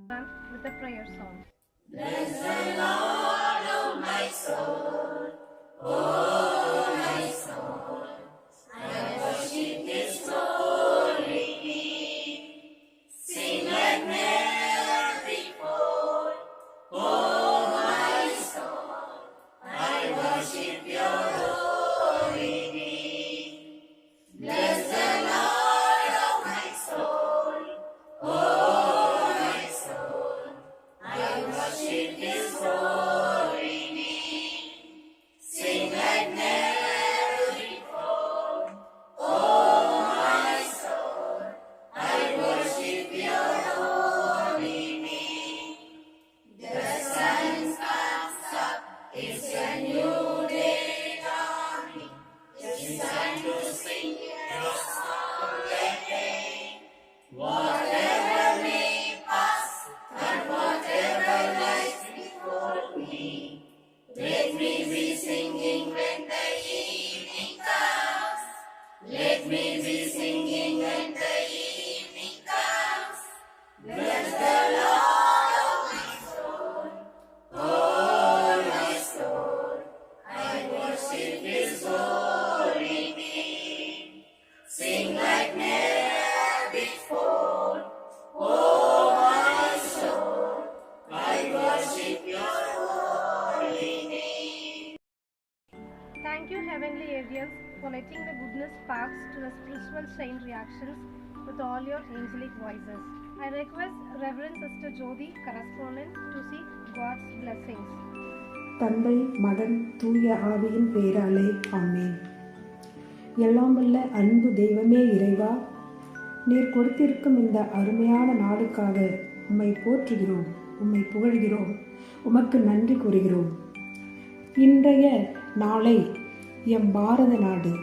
with a prayer song. Bless the Lord, O my soul, O my soul. I worship His holy name. Sing like never before, O my soul. I worship Your holy name. Bless the Lord, O my soul, O my soul. I worship His holy name. Sing like never before, oh my soul. I worship Your holy name. The sun comes up, it's a new day dawning. It's time to sing Your song again. Whatever may pass and whatever lies before me, let me be singing when the evening comes. Let me be singing when the evening comes. Bless the Lord, oh my soul, oh my soul. I worship His holy name. Sing like never before, oh my soul. I worship Your holy name. Thank you, Heavenly Agents, for letting the goodness sparks to the spiritual chain reactions with all your angelic voices. I request Reverend Sister Jyoti, correspondent, to seek God's blessings. தந்தை மகன் தூய ஆவியின் பெயராலே ஆமென். எல்லாம் வல்ல அன்பு தெய்வமே இறைவா, நீர் கொடுத்திருக்கும் இந்த அருமையான நாளுக்காக உம்மை போற்றுகிறோம், உம்மை புகழ்கிறோம், உமக்கு நன்றி கூறுகிறோம். இன்றைய நாளை எம் பாரத நாடு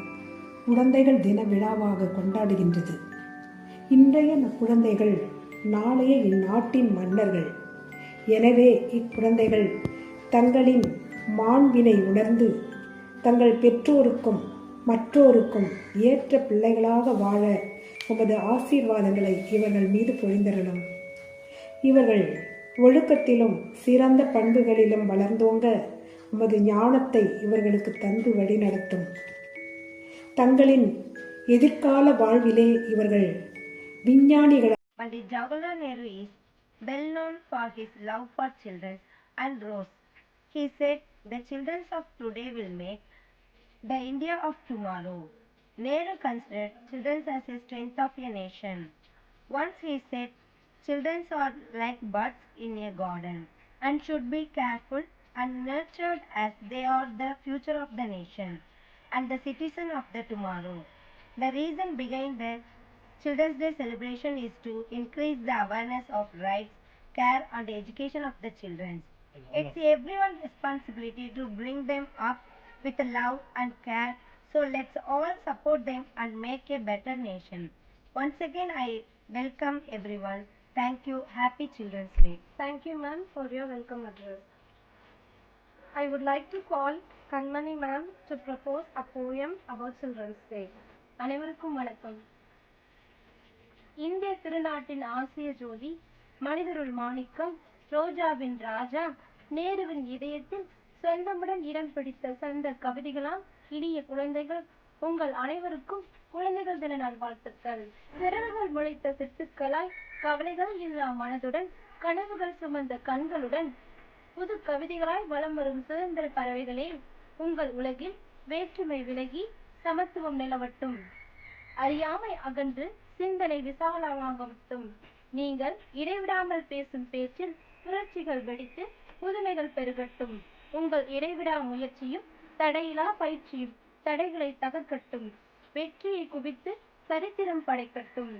குழந்தைகள் தின விழாவாக கொண்டாடுகின்றது. இன்றைய குழந்தைகள் நாளைய இந்நாட்டின் மன்னர்கள். எனவே இக்குழந்தைகள் தங்களின் மாண்பினை உணர்ந்து தங்கள் பெற்றோருக்கும் மற்றோருக்கும் ஏற்ற பிள்ளைகளாக வாழ உமது ஆசீர்வாதங்களை இவர்கள் மீது பொழிந்தரணும். இவர்கள் ஒழுக்கத்திலும் சிறந்த பண்புகளிலும் வளர்ந்தோங்க உமது ஞானத்தை இவர்களுக்கு தந்து வழிநடத்தும். தங்களின் எதிர்கால வாழ்விலே இவர்கள் விஞ்ஞானிகள். Pandit Jawaharlal Nehru is well known for his love for children and rose. He said, the children of today will make the India of tomorrow. Nehru considered children as a strength of a nation. Once he said, children are like buds in a garden and should be careful and nurtured as they are the future of the nation and the citizen of the tomorrow. The reason behind the Children's Day celebration is to increase the awareness of rights, care and education of the children. It's everyone's responsibility to bring them up with love and care, so let's all support them and make a better nation. Once again, I welcome everyone. Thank you. Happy Children's Day. Thank you, ma'am, for your welcome address. I would like to call Kanmani ma'am to propose a poem about Children's Day. அனைவருக்கும் வணக்கம். இந்திய திருநாட்டின் ஆசிய ஜோதி, மனிதருள் மாணிக்கம், ரோஜாவின் ராஜா, நேருவின் இதயத்தில் சொந்தமுடன் இடம் பிடித்த சந்த கவிதைகளாம் இனிய குழந்தைகள், உங்கள் அனைவருக்கும் குழந்தைகள் தின நல்வாழ்த்துக்கள். சிறகுகள் முளைத்த சிட்டுக்களாய், கவலைகள் இல்லா மனதுடன், கனவுகள் சுமந்த கண்களுடன், புது கவிதைகளாய் வலம் வரும் சுதந்திர பறவைகளே, உங்கள் உலகில் வேற்றுமை விலகி சமத்துவம் நிலவட்டும், அறியாமை அகன்று சிந்தனை விசாலமாகட்டும். நீங்கள் இடைவிடாமல் பேசும் பேச்சில் புரட்சிகள் வெடித்து புதுமைகள் பெருகட்டும். உங்கள் இடைவிடா முயற்சியும் தடையிலா பயிற்சியும் தடைகளை தகர்க்கட்டும். வெற்றியை குவித்து சரித்திரம் படைக்கட்டும்.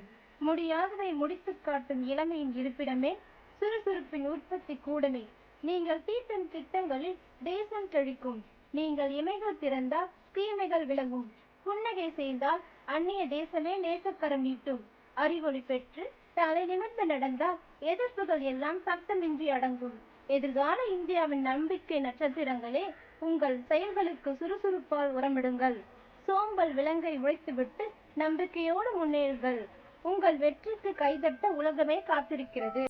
முடியாததை முடித்து காட்டும் இளமையின் இருப்பிடமே, சுறுசுறுப்பின் உற்பத்தி கூடமே. நீங்கள் தீட்டும் திட்டங்களில் தேசம் செழிக்கும். நீங்கள் இமைகள் திறந்தால் தீமைகள் விலகும். புன்னகை செய்தால் அந்நிய தேசமே நேசக்கரம் நீட்டும். அறிவொளி பெற்று தலை நிமிர்ந்து நடந்தால் எதிர்ப்புகள் எல்லாம் சத்தமின்றி அடங்கும். எதிர்கால இந்தியாவின் நம்பிக்கை நட்சத்திரங்களே, உங்கள் செயல்களுக்கு சுறுசுறுப்பால் உரமிடுங்கள். சோம்பல் விலங்கை உழைத்துவிட்டு நம்பிக்கையோடு முன்னேறுங்கள். உங்கள் வெற்றிக்கு கைதட்ட உலகமே காத்திருக்கிறது.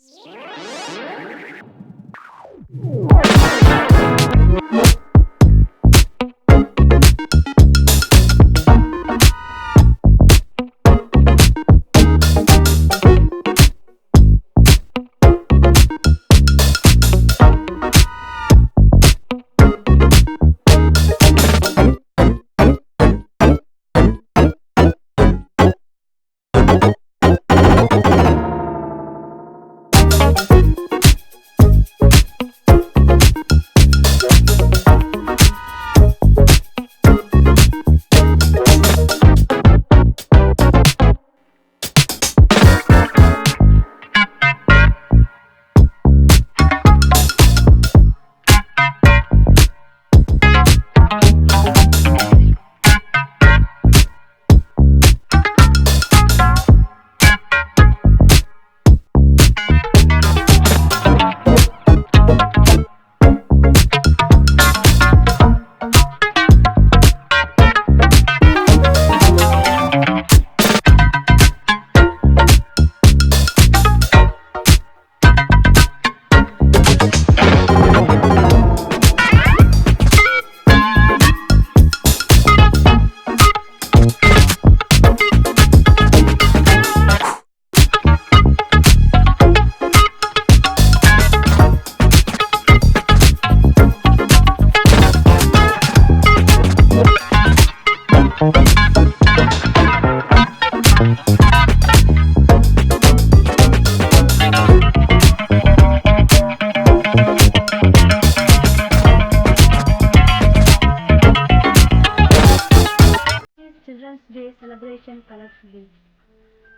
Children's Day celebration collectively.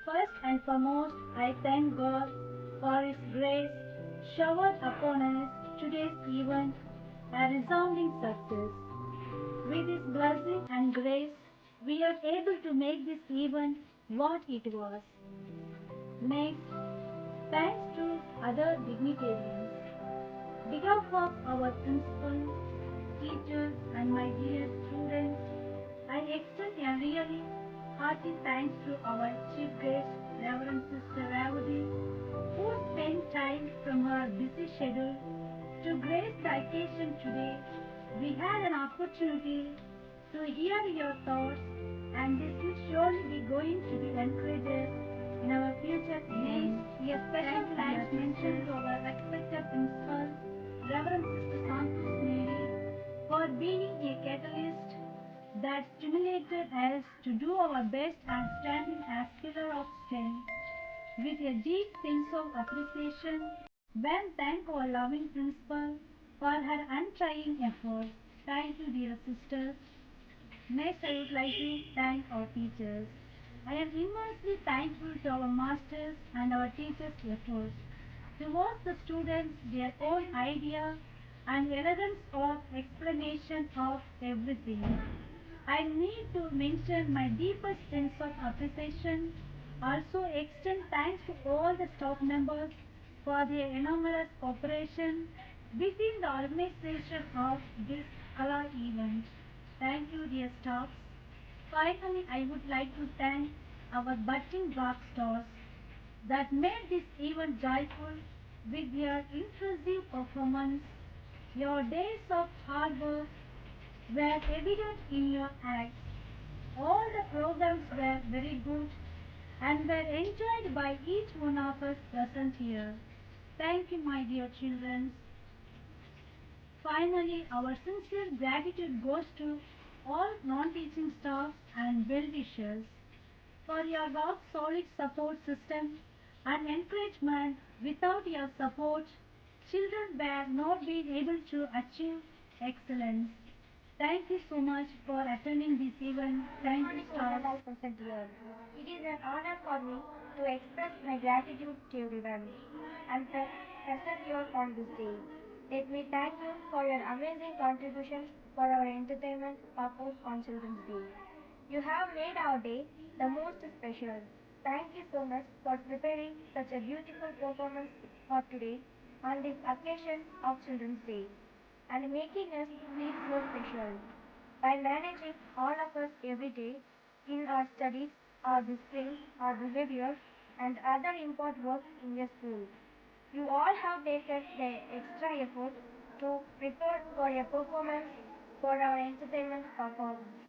First and foremost, I thank God for His grace showered upon us. Today's event a resounding success. With His blessing and grace, we are able to make this event what it was. Next, thanks to other dignitaries. Behalf of our principal, teachers, and my dear students, I extend a really hearty thanks to our chief guest, Reverend Sister Ravudi, who spent time from her busy schedule to grace the occasion today. We had an opportunity to hear your thoughts, and this will surely be going to be encouraged in our future events. A special thanks mentioned to our respected principal, Reverend Sister Santos Mary, for being a catalyst that stimulated us to do our best and standing as pillar of strength. With a deep sense of appreciation, Ben thank our loving principal for her untiring efforts. Thank you, dear sisters. Next, I would like to thank our teachers. I am immensely thankful to our masters and our teachers' efforts towards the students, their own idea and elegance of explanation of everything. I need to mention my deepest sense of appreciation. Also extend thanks to all the staff members for their enormous cooperation within the organization of this gala event. Thank you, dear staff. Finally, I would like to thank our budding rock stars that made this event joyful with their impressive performance. Your days of hard work were evident in your acts. All the programs were very good and were enjoyed by each one of us present here. Thank you, my dear children. Finally, our sincere gratitude goes to all non-teaching staff and well-wishers for your rock-solid support system and encouragement. Without your support, children were not being able to achieve excellence. Thank you so much for attending this event. Thank you, staff. Present here. It is an honor for me to express my gratitude to everyone and present here on this day. Let me thank you for your amazing contribution for our entertainment purpose on Children's Day. You have made our day the most special. Thank you so much for preparing such a beautiful performance for today on this occasion of Children's Day and making us feel so special. By managing all of us every day in our studies, our discipline, our behavior, and other important work in your school. You all have taken the extra effort to prepare for a performance for our entertainment performance.